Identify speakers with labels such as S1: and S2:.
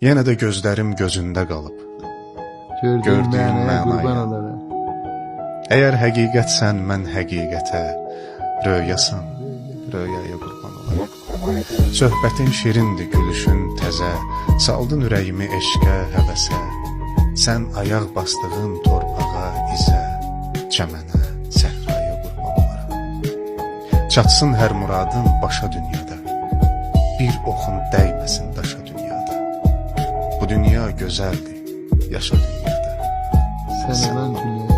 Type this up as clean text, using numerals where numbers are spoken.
S1: Yenə də gözlərim gözündə qalıb.
S2: Gördüyün mənaya qurban olarım.
S1: Əgər həqiqətsən, mən həqiqətə, röyasan, röyaya qurban olarım. Söhbətin şirindir, gülüşün təzə, saldın ürəyimi eşqə, həvəsə. Sən ayaq bastığın torpağa, izə, çəmənə, səhraya qurban olarım. Çatsın hər muradın başa dünyada, bir oxun dəyməsin daşa dünyada. Bu dünya gözəldir, yaşa dünyada.
S2: Sən olan dünya